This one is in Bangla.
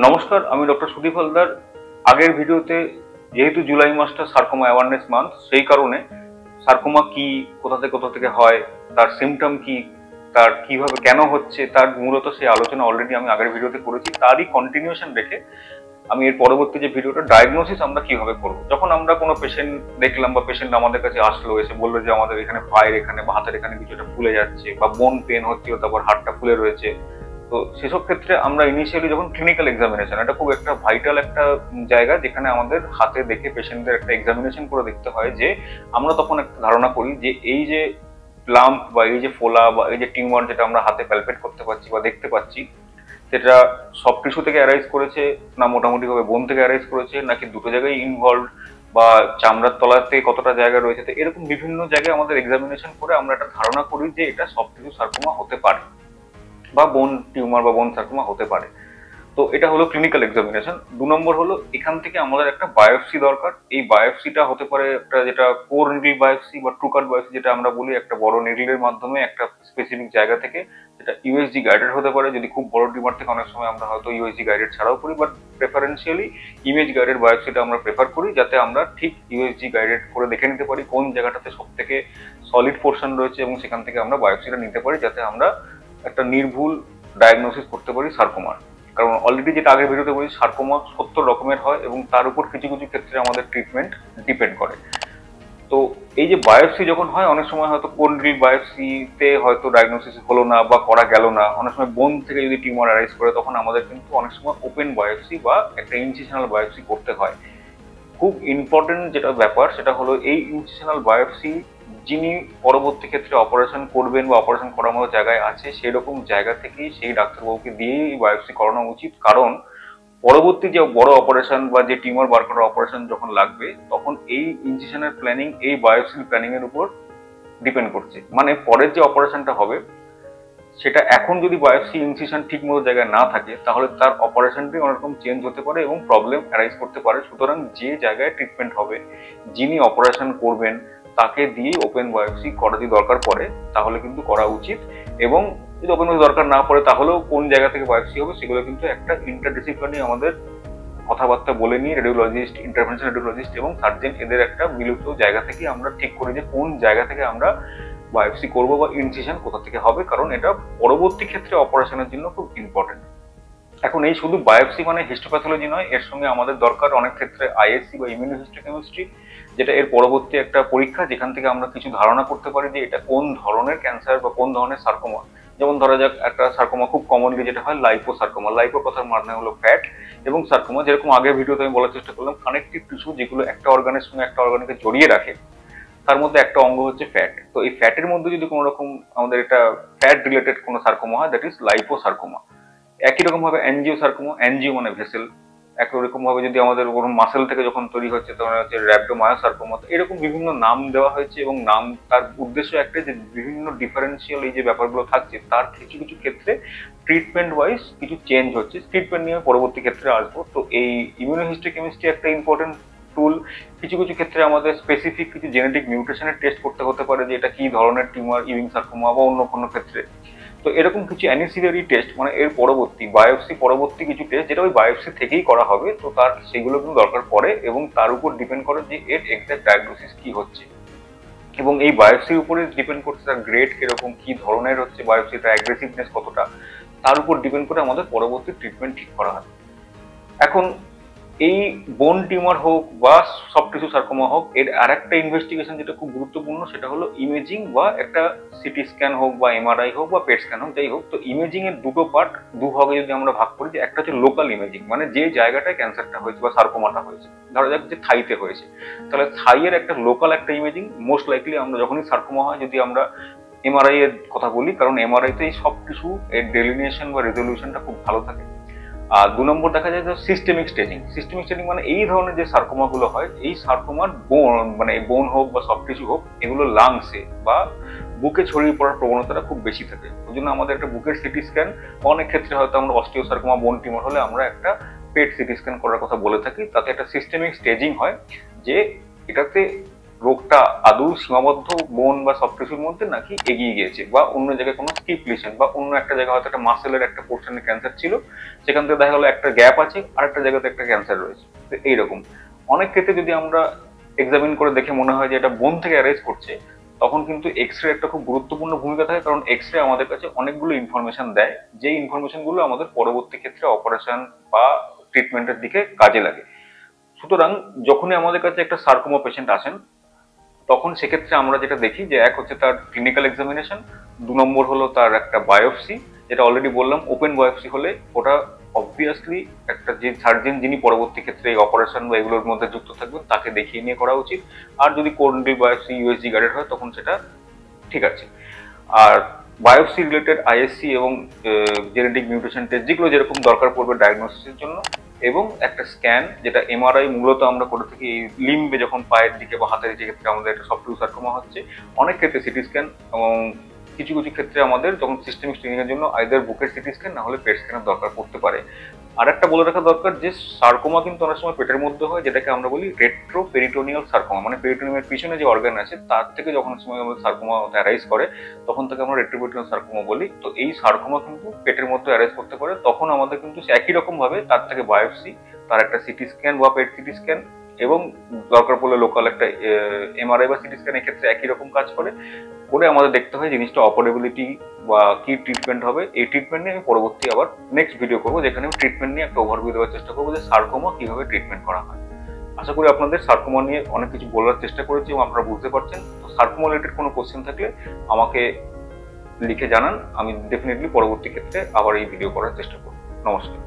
নমস্কার, আমি ডক্টর সুদীপ হালদার। আগের ভিডিওতে যেহেতু জুলাই মাসটা সার্কোমা অ্যাওয়ারনেস মান্থ, সেই কারণে সার্কোমা কি, কোথা থেকে হয়, তার সিমটম কি, তার কিভাবে কেন হচ্ছে, তার মূলত সেই আলোচনা অলরেডি আমি আগের ভিডিওতে করেছি। তারই কন্টিনিউশন রেখে আমি এর পরবর্তী যে ভিডিওটা, ডায়াগনোসিস আমরা কিভাবে করবো। যখন আমরা কোনো পেশেন্ট দেখলাম বা পেশেন্ট আমাদের কাছে আসলো, এসে বললো যে আমাদের এখানে পায়ের এখানে বা হাতের এখানে কিছুটা ফুলে যাচ্ছে বা বোন পেন হচ্ছে, তারপর হাতটা ফুলে রয়েছে, তো সেসব ক্ষেত্রে আমরা ইনিশিয়ালি যখন ক্লিনিক্যাল এক্সামিনেশন, এটা খুব একটা ভাইটাল একটা জায়গা যেখানে আমাদের হাতে দেখে পেশেন্টদের একটা এক্সামিনেশন করে দেখতে হয়, যে আমরা তখন একটা ধারণা করি যে এই যে লাম্প বা এই যে ফোলা বা এই যে টিউমার যেটা আমরা হাতে প্যালপেট করতে পারছি বা দেখতে পাচ্ছি, সেটা সব টিস্যু থেকে অ্যারাইজ করেছে না মোটামুটি ভাবে বোন থেকে অ্যারাইজ করেছে, নাকি দুটো জায়গায় ইনভলভ, বা চামড়ার তলাতে কতটা জায়গা রয়েছে। তো এরকম বিভিন্ন জায়গায় আমাদের এক্সামিনেশন করে আমরা একটা ধারণা করি যে এটা সব টিস্যু সার্কোমা হতে পারে বা বোন টিউমার বা বোন সার্কোমা হতে পারে। তো এটা হলো ক্লিনিক্যাল এক্সামিনেশন। 2 নম্বর হলো এখান থেকে আমাদের একটা বায়োপসি দরকার। এই বায়োপসিটা হতে পারে একটা যেটা কোর নিডল বায়োপসি বা ট্রুকাট বায়োপসি যেটা আমরা বলি, একটা বড় নিডলের মাধ্যমে একটা স্পেসিফিক জায়গা থেকে, যেটা ইউএসজি গাইডেড হতে পারে। যদি খুব বড় টিউমার থেকে অনেক সময় আমরা হয়তো ইউএসজি গাইডেড ছাড়াও করি, বাট প্রেফারেন্সিয়ালি ইমেজ গাইডেড বায়োপসিটা আমরা প্রেফার করি, যাতে আমরা ঠিক ইউএসজি গাইডেড করে দেখে নিতে পারি কোন জায়গাটাতে সব থেকে সলিড পোর্শন রয়েছে এবং সেখান থেকে আমরা বায়োপসিটা নিতে পারি, যাতে আমরা একটা নির্ভুল ডায়াগনোসিস করতে পারি সার্কোমার। কারণ অলরেডি যেটা আগের ভিডিওতে বলেছি, সার্কোমা 70 রকমের হয় এবং তার উপর কিছু কিছু ক্ষেত্রে আমাদের ট্রিটমেন্ট ডিপেন্ড করে। তো এই যে বায়োপসি যখন হয়, অনেক সময় হয়তো কোর নিডল বায়োপসিতে হয়তো ডায়াগনোসিস হলো না বা করা গেল না, অনেক সময় বোন থেকে যদি টিউমার অ্যারাইজ করে, তখন আমাদের কিন্তু অনেক সময় ওপেন বায়োপসি বা একটা ইনসিশনাল বায়োপসি করতে হয়। খুব ইম্পর্টেন্ট যেটা ব্যাপার, সেটা হলো এই ইনসিশনাল বায়োপসি যিনি পরবর্তী ক্ষেত্রে অপারেশন করবেন বা অপারেশন করার মতো জায়গায় আছে, সেরকম জায়গা থেকেই সেই ডাক্তারবাবুকে দিয়েই এই বায়োপসি করানো উচিত। কারণ পরবর্তী যে বড় অপারেশন বা যে টিউমার বার করার অপারেশন যখন লাগবে, তখন এই ইনসিশনের প্ল্যানিং এই বায়োপসির প্ল্যানিং এর উপর ডিপেন্ড করছে। মানে পরের যে অপারেশনটা হবে, সেটা এখন যদি বায়োপসি ইনসিশন ঠিক মতো জায়গায় না থাকে, তাহলে তার অপারেশনটি অনেকরকম চেঞ্জ হতে পারে এবং প্রবলেম অ্যারাইজ করতে পারে। সুতরাং যে জায়গায় ট্রিটমেন্ট হবে, যিনি অপারেশন করবেন, তাকে দিয়েই ওপেন বায়োপসি করা যদি দরকার পড়ে, তাহলে কিন্তু করা উচিত। এবং যদি ওপেন বায়োপসি দরকার না পড়ে, তাহলেও কোন জায়গা থেকে বায়োপসি হবে সেগুলো কিন্তু একটা ইন্টারডিসিপ্লিনারি আমাদের কথাবার্তা বলে নিয়ে রেডিওলজিস্ট, ইন্টারভেনশন রেডিওলজিস্ট এবং সার্জেন, এদের একটা মিলিত জায়গা থেকে আমরা ঠিক করি যে কোন জায়গা থেকে আমরা বায়োপসি করবো বা ইনসিশন কোথা থেকে হবে, কারণ এটা পরবর্তী ক্ষেত্রে অপারেশনের জন্য খুব ইম্পর্টেন্ট। এখন এই শুধু বায়োপসি মানে হিস্টোপ্যাথোলজি নয়, এর সঙ্গে আমাদের দরকার অনেক ক্ষেত্রে আইএসসি বা ইমিউনোহিস্টোকেমিস্ট্রি, যেটা এর পরবর্তী একটা পরীক্ষা, যেখান থেকে আমরা কিছু ধারণা করতে পারি যে এটা কোন ধরনের ক্যান্সার বা কোন ধরনের সার্কোমা। যেমন ধরা যাক, একটা সার্কোমা খুব কমনলি যেটা হয় লাইপোসার্কোমা। লাইপো কথার মানে হলো ফ্যাট, এবং সার্কোমা যেরকম আগের ভিডিওতে আমি বলার চেষ্টা করলাম, কানেকটিভ টিস্যু যেগুলো একটা অর্গানের সঙ্গে একটা অর্গানকে জড়িয়ে রাখে, তার মধ্যে একটা অঙ্গ হচ্ছে ফ্যাট। তো এই ফ্যাটের মধ্যে যদি কোনো রকম আমাদের এটা ফ্যাট রিলেটেড কোনো সার্কোমা হয়, দ্যাট ইজ লাইপোসার্কোমা। একই রকম ভাবে অ্যানজিও সার্কোমা, অ্যানজিও মানে ভেসেল। একই রকম ভাবে যদি আমাদের কোনো মাসেল থেকে যখন তৈরি হচ্ছে, তখন হচ্ছে র্যাবডোমায়োসার্কোমা। এরকম বিভিন্ন নাম দেওয়া হয়েছে, এবং নাম তার উদ্দেশ্য একটা, যে বিভিন্ন ডিফারেন্সিয়াল এই যে ব্যাপারগুলো থাকছে, তার কিছু কিছু ক্ষেত্রে ট্রিটমেন্ট ওয়াইজ কিছু চেঞ্জ হচ্ছে। ট্রিটমেন্ট নিয়ে পরবর্তী ক্ষেত্রে আসবো। তো এই ইমিউনোহিস্টোকেমিস্ট্রি একটা ইম্পর্টেন্ট টুল। কিছু কিছু ক্ষেত্রে আমাদের স্পেসিফিক কিছু জেনেটিক মিউটেশনের টেস্ট করতে হতে পারে, যে এটা কি ধরনের টিউমার, ইউইং সার্কোমা বা অন্য কোনো ক্ষেত্রে। তো এরকম কিছু অ্যানিসিলারি টেস্ট, মানে এর পরবর্তী বায়োপসি পরবর্তী কিছু টেস্ট, যেটা ওই বায়োপসি থেকেই করা হবে, তো তার সেগুলো কিন্তু দরকার পড়ে, এবং তার উপর ডিপেন্ড করে যে এর এক্সাক্ট ডায়াগনোসিস কি হচ্ছে। এবং এই বায়োপসির উপরে ডিপেন্ড করছে তার গ্রেড কিরকম, কি ধরনের হচ্ছে বায়োপসিটা, অ্যাগ্রেসিভনেস কতটা, তার উপর ডিপেন্ড করে আমাদের পরবর্তী ট্রিটমেন্ট ঠিক করা হয়। এখন এই বোন টিউমার হোক বা সফট টিস্যু সার্কোমা হোক, এর আর একটা ইনভেস্টিগেশন যেটা খুব গুরুত্বপূর্ণ, সেটা হলো ইমেজিং, বা একটা সিটি স্ক্যান হোক বা এমআরআই হোক বা পেট স্ক্যান হোক, যাই হোক। তো ইমেজিং এর দুটো পার্ট, ভাগে যদি আমরা ভাগ করি, যে একটা হচ্ছে লোকাল ইমেজিং, মানে যে জায়গাটায় ক্যান্সারটা হয়েছে বা সার্কোমাটা হয়েছে, ধরা যাক যে থাইতে হয়েছে, তাহলে থাইয়ের একটা লোকাল একটা ইমেজিং। মোস্ট লাইকলি আমরা যখনই সার্কোমা হয়, যদি আমরা এমআরআই এর কথা বলি, কারণ এমআরআই তে এই সব টিস্যু এর ডেলিনিয়েশন বা রেজলিউশনটা খুব ভালো থাকে। আর 2 নম্বর দেখা যায় যে সিস্টেমিক স্টেজিং। সিস্টেমিক স্টেজিং মানে এই ধরনের যে সার্কোমা গুলো হয়, এই সার্কোমার বোন, মানে বোন হোক বা সফট টিস্যু হোক, এগুলো লাংসে বা বুকে ছড়িয়ে পড়ার প্রবণতাটা খুব বেশি থাকে। ওই জন্য আমাদের একটা বুকের সিটি স্ক্যান, অনেক ক্ষেত্রে হয়তো আমরা অস্টিওসার্কোমা বোন টিউমার হলে আমরা একটা পেট সিটি স্ক্যান করার কথা বলে থাকি। তাতে একটা সিস্টেমিক স্টেজিং হয়, যে এটাতে রোগটা আদৌ সীমাবদ্ধ বোন বা সব কিছুর মধ্যে নাকি এগিয়ে গিয়েছে, বা অন্য জায়গায় কোনো স্কিপ লিশন বা অন্য একটা জায়গায় হয়তো একটা মাসেলের একটা পোর্শনে ক্যান্সার ছিল, সেখান থেকে দেখা গেলো একটা গ্যাপ আছে, আর একটা জায়গাতে একটা ক্যান্সার রয়েছে। তো এইরকম অনেক ক্ষেত্রে যদি আমরা এক্সামিন করে দেখে মনে হয় যে এটা বোন থেকে অ্যারেজ করছে, তখন কিন্তু এক্স রে একটা খুব গুরুত্বপূর্ণ ভূমিকা থাকে, কারণ এক্স রে আমাদের কাছে অনেকগুলো ইনফরমেশন দেয়, যে ইনফরমেশন গুলো আমাদের পরবর্তী ক্ষেত্রে অপারেশন বা ট্রিটমেন্টের দিকে কাজে লাগে। সুতরাং যখনই আমাদের কাছে একটা সার্কোমা পেশেন্ট আসেন, তখন সেক্ষেত্রে আমরা যেটা দেখি যে এক হচ্ছে তার ক্লিনিক্যাল এক্সামিনেশন, 2 নম্বর হলো তার একটা বায়োপসি, যেটা অলরেডি বললাম ওপেন বায়োপসি হলে ওটা অবভিয়াসলি একটা যে সার্জন যিনি পরবর্তী ক্ষেত্রে এই অপারেশন বা এগুলোর মধ্যে যুক্ত থাকবেন তাকে দেখিয়ে নিয়ে করা উচিত। আর যদি কোর্নিয়াল বায়োপসি ইউএসজি গাইডেড হয় তখন সেটা ঠিক আছে। আর বায়োপসি রিলেটেড আইএসসি এবং জেনেটিক মিউটেশন টেস্ট যেগুলো যেরকম দরকার পড়বে ডায়াগনোসিসের জন্য, এবং একটা স্ক্যান যেটা এমআরআই মূলত আমরা করে থাকি এই লিম্বে, যখন পায়ের দিকে বা হাতের দিকে ক্ষেত্রে আমাদের একটা সফট টিস্যু সার্কোমা হচ্ছে, অনেক ক্ষেত্রে সিটি স্ক্যান, এবং কিছু কিছু ক্ষেত্রে আমাদের যখন সিস্টেমিক স্ক্রিনিং এর জন্য আইদার বুকের সিটি স্ক্যান না হলে পেট স্ক্যানের দরকার পড়তে পারে। আর একটা বলে রাখা দরকার যে সার্কোমা কিন্তু অনেক সময় পেটের মধ্যে হয়, যেটাকে আমরা বলি রেট্রো পেরিটোনিয়াল সার্কোমা, মানে পেরিটোনিয়ামের পিছনে যে অর্গান আছে তার থেকে যখন সময় আমাদের সার্কোমা অ্যারাইজ করে তখন তাকে আমরা রেট্রোপেরিটোনিয়াল সার্কোমা বলি। তো এই সার্কোমা কিন্তু পেটের মধ্যে অ্যারাইজ করতে পারে, তখন আমাদের কিন্তু একই রকম ভাবে তার থেকে বায়োপসি, তার একটা সিটি স্ক্যান বা পেট সিটি স্ক্যান, এবং দরকার পড়লে লোকাল একটা এমআরআই বা সিটি স্ক্যান, এক্ষেত্রে একই রকম কাজ করে আমাদের দেখতে হয় জিনিসটা অপারেবিলিটি বা কি ট্রিটমেন্ট হবে। এই ট্রিটমেন্ট নিয়ে আমি পরবর্তী আবার নেক্সট ভিডিও করবো, যেখানে আমি ট্রিটমেন্ট নিয়ে একটা ওভারভিউ দেওয়ার চেষ্টা করবো যে সার্কোমা কিভাবে ট্রিটমেন্ট করা হয়। আশা করি আপনাদের সার্কোমা নিয়ে অনেক কিছু বলার চেষ্টা করেছি এবং আপনারা বুঝতে পারছেন। তো সার্কোমা রিলেটেড কোনো কোশ্চেন থাকলে আমাকে লিখে জানান, আমি ডেফিনেটলি পরবর্তী ক্ষেত্রে আবার এই ভিডিও করার চেষ্টা করব। নমস্কার।